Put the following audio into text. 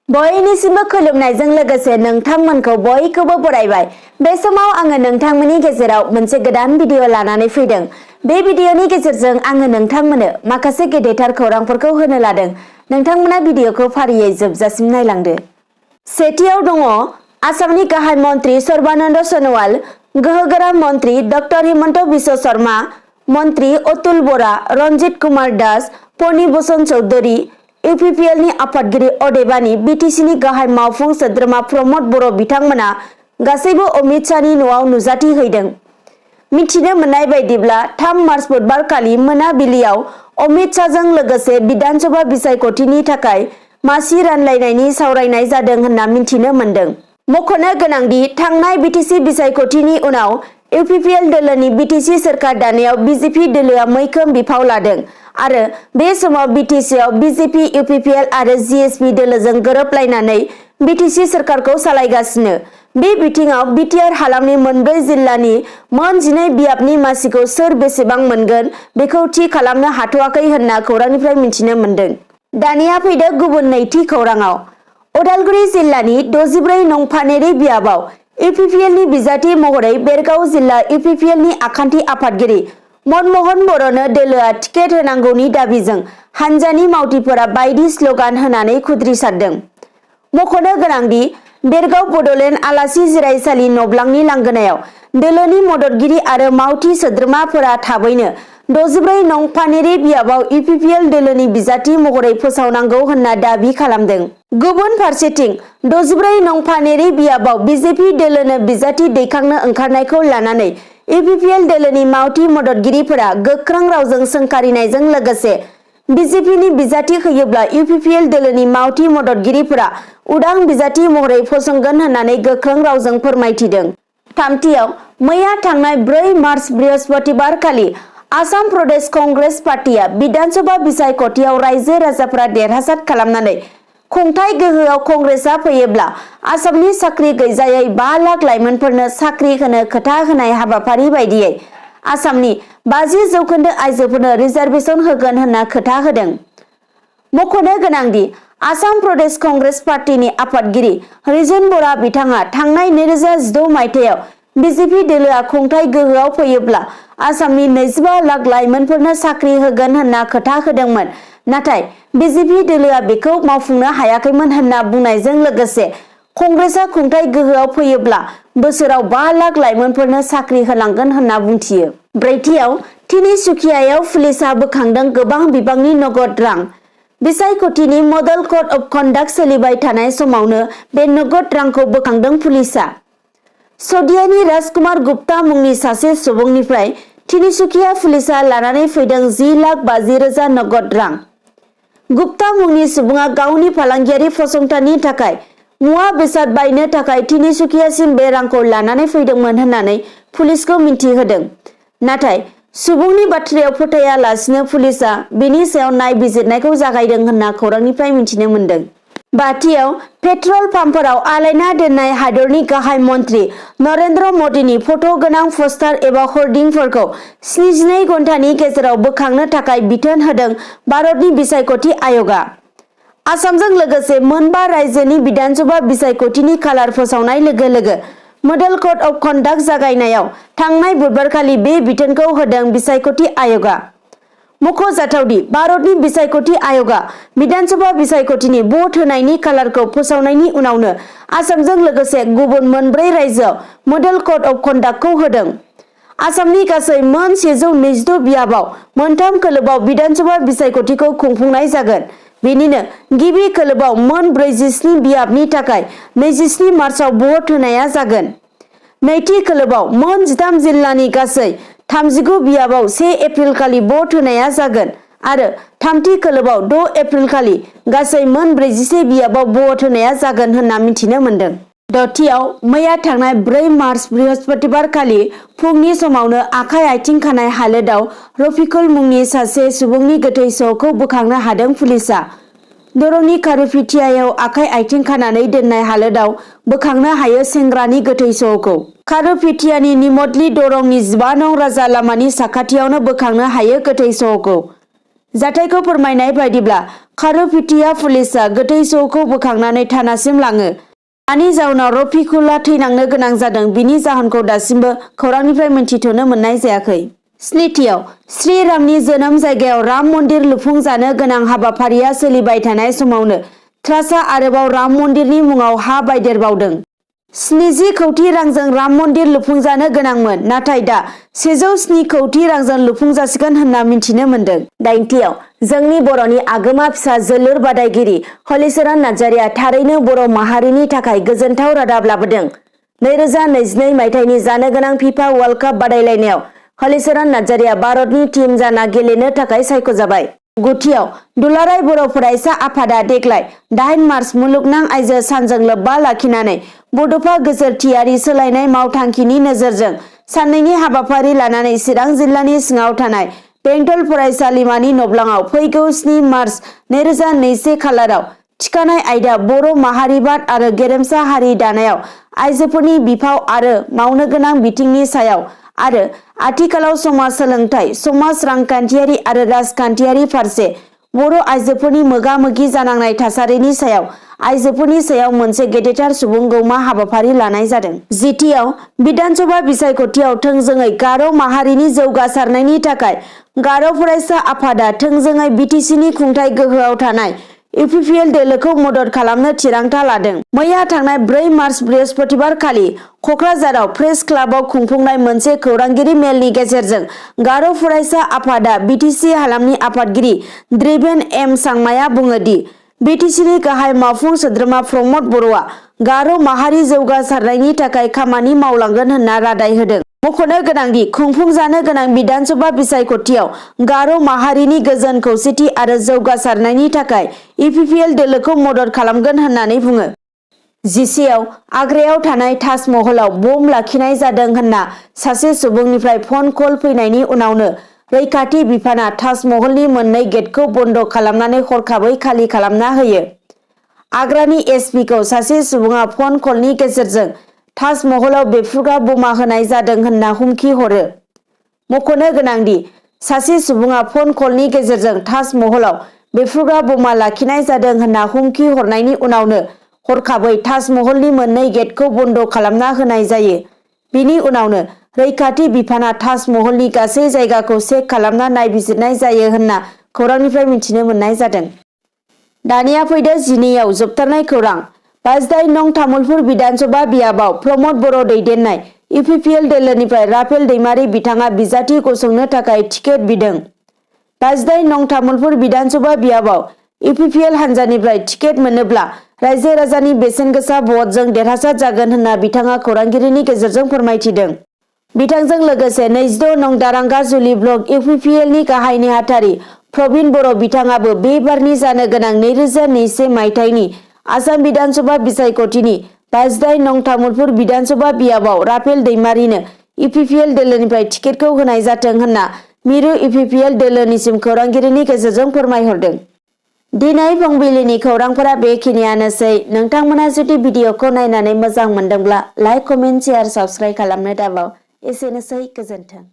बयनिसिमबो खुलुमनायजों लोगोसे नोंथांमोनखौ बयखौबो बरायबाय। बे समाव आङो नोंथांमोननि गेजेराव मोनसे गोदान भिडिअ लानानै फैदों। बे भिडिअनि गेजेरजों आङो नोंथांमोननो माखासे गेदेरथार खौरांफोरखौ होनो लादों। नोंथांमोना भिडिअखौ फारियै जोबजासिम नायलांदो। सेथियाव दङ आसामनि गाहाय मन्त्रि सर्बानन्द सनोवाल, गोहोगोरा मन्त्रि डक्टर हिमन्त बिश्व शर्मा, मन्त्रि अतुल बरा, रन्जित कुमार दास, फनि भूषण चौधुरी, इउपिपिएलनि आफादगिरि अदेबानि बिटिसिनि गाहाय मावफुं सोद्रोमा प्रमद बर' बिथांमोना गासैबो अमित शाहनि न'आव नुजाथि हैदों। मिथिनो मोननाय बायदिब्ला 3 मार्च बुधबार खालि मोनाबिलियाव अमित शाहजों लोगोसे विधानसभा बिसायख'थिनि थाखाय मासि रानलायनायनि सावरायनाय जादों होनना मिथिनो मोनदों। मख'नो गोनांदि थांनाय बिटिसि बिसायख'थिनि उनाव इउपिपिएल दोलोनि बिटिसि सोरखार दानायाव बिजेपि दोलोआ मैखोम बिफाव लादों आरो बे समाव बिटिसिआव बिजेपि, इउपिपिएल आरो जिएसपि दोलोजों गोरोबलायनानै बिटिसि सोरखारखौ सालायगासिनो। बे बिथिङाव बिटिआर हालामनि मोनब्रै जिल्लानि मोन 12 बियाबनि मासिखौ सोर बेसेबां मोनगोन बेखौ थि खालामनो हाथ'वाखै होनना खौरांनिफ्राय मिथिनो मोनदों। दानिया फैदो गुबुन नैथि खौराङाव। उदालगुरि जिल्लानि 64 नं फानेरि बियाबाव इउपिपिएलनि बिजाथि महरै बेरगाव जिल्ला इउपिपिएलनि आखान्थि आफादगिरि मनमोहन बर'नो दोलोआ टिकेट होनांगौनि दाबिजों हानजानि मावथिफोरा बायदि स्लगान होनानै खुद्रिसारदों। मख'नो गोनांदि बेरगाव बड'लेण्ड आलासि जिरायसालि नब्लांनि लांगोनायाव दोलोनि मददगिरि आरो मावथि सोद्रोमाफोरा थाबैनो 64 नं फानेरि बियाबाव इउपिपिएल दोलोनि बिजाथि महरै फोसावनांगौ होनना दाबि खालामदों। गुबुन फारसेथिं 64 नं फानेरि बियाबाव बिजेपि दोलोनो बिजाथि दैखांनो ओंखारनायखौ लानानै इउपिपिएल दोलोनि मावथि मददगिरिफोरा गोख्रों रावजों सोंखारिनायजों लोगोसे बिजेपिनि बिजाथि होयोब्ला इउपिपिएल दोलोनि मावथि मददगिरिफोरा उदां बिजाथि महरै फसंगोन होननानै गोख्रों रावजों फोरमायथिदों। थामथियाव मैया थांनाय 4 मार्च बृहस्पतिबार खालि आसाम प्रदेश कंग्रेस पार्टीआ विधानसभा बिसायख'थियाव रायजो राजाफोरा देरहासार खालामनानै खुंथाय गोहोआव कंग्रेसआ फैयोब्ला आसामनि साख्रि गैजायै 5 लाख लाइमोनफोरनो साख्रि होनो खोथा होनाय हाबाफारि बायदियै आसामनि 50% आइजोफोरनो रिजार्भेसन होगोन होनना खोथा होदों। मख'नो गोनांदि आसाम प्रदेश कंग्रेस पार्टीनि आफादगिरि रिजुन बरा बिथाङा थांनाय 2016 मायथाइयाव बिजेपि दोलोआ खुंथाय गोहोआव फैयोब्ला आसामनि 25 लाख लाइमोनफोरनो साख्रि होगोन होनना खोथा होदोंमोन। नाथाय बिजेपि दोलोआ बेखौ मावफुंनो हायाखैमोन होनना बुंनायजों लोगोसे कंग्रेसआ खुंथाय गोहोआव फैयोब्ला बोसोराव 5 लाख लाइमोनफोरनो साख्रि होलांगोन होनना बुंथियो। ब्रैथियाव तिनिसुकियायाव पुलिसआ बोखांदों गोबां बिबांनि नगद रां। बिसायख'थिनि मडेल कड अफ कन्डाक्ट सोलिबाय थानाय समावनो बे नगद रांखौ बोखांदों पुलिसआ। सदियानि राजकुमार गुप्ता मुंनि सासे सुबुंनिफ्राय तिनिसुकिया पुलिसआ लानानै फैदों 10,50,000 नगद रां। गुप्ता मुंनि सुबुङा गावनि फालांगियारि फसंथाननि थाखाय मुवा बेसाद बायनो थाखाय तिनिसुकियासिम बे रांखौ लानानै फैदोंमोन होननानै पुलिसखौ मिन्थिहोदों। नाथाय सुबुंनि बाथ्रायाव फोथायालासिनो पुलिसआ बेनि सायाव नायबिजिरनायखौ जागायदों होनना खौरांनिफ्राय मिथिनो मोनदों। बाथियाव पेट्रल पाम्पफोराव आलायना दोननाय हादरनि गाहाय मन्त्रि नरेन्द्र मदिनि फट' गोनां पस्टार एबा हर्डिंफोरखौ 72 घन्टानि गेजेराव बोखांनो थाखाय बिथोन होदों भारतनि बिसायख'थि आय'गआ। आसामजों लोगोसे मोनबा रायजोनि विधानसभा बिसायख'थिनि खालार फोसावनाय लोगो लोगो मडेल कड अफ कन्डाक्ट जागायनायाव थांनाय बुधबारखालि बे बिथोनखौ होदों बिसायख'थि आय'गआ। मख'जाथावदि भारतनि बिसायख'थि आय'गआ विधानसभा बिसायख'थिनि भट होनायनि खालारखौ फोसावनायनि उनावनो आसामजों लोगोसे गुबुन मोनब्रै रायजोआव मडेल कड अफ कन्डाक्टखौ होदों। आसामनि गासै मोन 122 बियाबाव मोनथाम खोलोबाव विधानसभा बिसायख'थिखौ खुंफुंनाय जागोन। बेनिनो गिबि खोलोबाव मोन 47 बियाबनि थाखाय 27 मार्चआव भट होनाया जागोन। नैथि खोलोबाव मोन 13 जिल्लानि गासै 39 बियाबाव 1 एप्रिल खालि भट होनाया जागोन आरो थामथि खोलोबाव 6 एप्रिल खालि गासै मोन 41 बियाबाव भट होनाया जागोन होनना मिथिनो मोनदों। दथियाव मैया थांनाय 4 मार्च बृहस्पतिबार खालि फुंनि समावनो आखाइ आथिं खानाय हालोदाव रफिकुल मुंनि सासे सुबुंनि गोथै सह'खौ बोखांनो हादों पुलिसआ। दरंनि खारुपेटियायाव आखाइ आथिं खानानै दोननाय हालोदाव बोखांनो हायो सेंग्रानि गोथै सह'खौ। खारुपेटियानि निमतली दरंनि 15 नं राजा लामानि साखाथियावनो बोखांनो हायो गोथै सह'खौ। जाथायखौ फोरमायनाय बायदिब्ला खारुपेटिया पुलिसआ गोथै सहखौ बोखांनानै थानासिम लाङो। मानि जाउनाव रफिकुलआ थैनांनो गोनां जादों बिनि जाहोनखौ दासिमबो खौरांनिफ्राय मिन्थिथ'नो मोननाय जायाखै। स्निथियाव श्री रामनि जोनोम जायगायाव राम मन्दिर लुफुंजानो गोनां हाबाफारिया सोलिबाय थानाय समावनो ट्रास्टआ आरोबाव राम मन्दिरनि मुङाव हा बायदेरबावदों। 70 कौटि रांजों राम मन्दिर लुफुंजानो गोनांमोन, नाथाय दा 107 कौटि रांजों लुफुंजासिगोन होनना मिन्थिनो मोन्दों। 9थियाव जोंनि बर'नि आगोमा फिसा जोलुर बादायगिरि हलिचरन नार्जारिया थारैनो बर' माहारिनि थाखाय गोजोनथाव रादाब लाबोदों। 2022 मायथाइनि जानो गोनां फिफा वर्ल्ड काप बादायलायनायाव हलिचरन नार्जारिया भारतनि टीम जाना गेलेनो थाखाय सायख'जाबाय। 9थियाव दुलाराय बर' फरायसा आफादा देग्लाय 8 मार्च मुलुगनां आइजो सानजों लोब्बा लाखिनानै बड'फा गोसोरथियारि सोलायनाय मावथांखिनि नोजोरजों साननैनि हाबाफारि लानानै चिरां जिल्लानि सिङाव थानाय बेंटल फरायसालिमानि नब्लाङाव फैगौ 7 मार्च 2021 खालाराव थिखानाय आयदा बर' माहारिबाद आरो गेरेमसा हारि दानायाव आइजोफोरनि बिफाव आरो मावनो गोनां बिथिंनि सायाव आरो आथिखालाव समाज सोलोंथाइ, समाज रांखान्थियारि आरो राजखान्थियारि फारसे बर' आइजोफोरनि मोगा-मोगि जानांनाय थासारिनि सायाव आइजोफोरनि सायाव मोनसे गेदेरथार सुबुंगौमा हाबाफारि लानाय जादों। 10थियाव बिधानसभा बिसायख'थियाव थोंजोङै गार' माहारिनि जौगासारनायनि थाखाय गार' फरायसा आफादा थोंजोङै बिटिसिनि खुंथाय गोहोआव थानाय इउपिपिएल दोलोखौ मदद खालामनो थिरांथा लादों। मैया थांनाय 4 मार्च बृहस्पतिबार खालि क'क्राझाराव प्रेस क्लाबाव खुंफुंनाय मोनसे खौरांगिरि मेलनि गेजेरजों गार' फरायसा आफादा बिटिसि हालामनि आफादगिरि द्रिबेन एम सांमाया बुङो दि बिटिसिनि गाहाय मावफुं सोद्रोमा प्रमद बर'आ गार' माहारि जौगासारनायनि थाखाय खामानि मावलांगोन होनना रादाय होदों। मख'नो गोनांदि खुंफुंजानो गोनां बिधानसभा बिसायख'थियाव गार' माहारिनि गोजोन खौसेथि आरो जौगासारनायनि थाखाय इउपिपिएल दोलोखौ मदद खालामगोन होननानै बुङो। 10 आग्रायाव थानाय ताजमहलाव बम लाखिनाय जादों होनना सासे सुबुंनिफ्राय फन कल फैनायनि उनावनो रैखाथि बिफाना ताजमहलनि मोननै गेटखौ बन्द' खालामनानै हरखाबै खालि खालामना होयो। आग्रानि एसपिखौ सासे सुबुङा फन कलनि गेजेरजों ताजमहलाव बेफ्रुग्रा बमा होनाय जादों होनना हुमखि हरो। मख'नो गोनांदि सासे सुबुङा फन कलनि गेजेरजों ताजमहलाव बेफ्रुग्रा बमा लाखिनाय जादों होनना हुमखि हरनायनि उनावनो हरखाबै ताजमहलनि मोननै गेटखौ बन्द' खालामना होनाय जायो। बिनि उनावनो रैखाथि बिफाना ताजमहलनि गासै जायगाखौ चेक खालामना नायबिजिरनाय जायो होनना खौरांनिफ्राय मिथिनो मोननाय जादों। दानिया फैदो 12आव जोबथारनाय खौरां। 52 नं तामुलपुर बिधानसभा बियाबाव प्रमद बर' दैदेननाय इउपिपिएल दोलोनिफ्राय राफेल दैमारि बिथाङा बिजाथि गसंनो थाखाय टिकेट बिदों। 52 नं तामुलपुर बिधानसभा बियाबाव इउपिपिएल हान्जानिफ्राय टिकेट मोनोब्ला रायजो राजानि बेसेन गोसा भटजों देरहासार जागोन होनना बिथाङा खौरांगिरिनि गेजेरजों फोरमायथिदों। बिथांजों लोगोसे 22 नं दारांगा जुलि ब्लक इउपिपिएलनि गाहाय नेहाथारि प्रबिन बर' बिथाङाबो बे बारनि जानो गोनां 2021 मायथाइनि आसाम बिधानसभा बिसायख'थिनि 52 नं तामुलपुर बिधानसभा बियाबाव राफेल दैमारिनो इउपिपिएल दोलोनिफ्राय टिकेटखौ होनाय जाथों होनना मिरु इउपिपिएल दोलोनिसिम खौरांगिरिनि गेजेरजों फोरमायहरदों। दिनै फुंबिलिनि खौरांफोरा बेखिनियानोसै। नोंथांमोना जुदि भिडिअखौ नायनानै मोजां मोनदोंब्ला लाइक, कमेन्ट, शेयार, साबस्क्राइब खालामनो दाबाव। एसेनोसै, गोजोन्थों।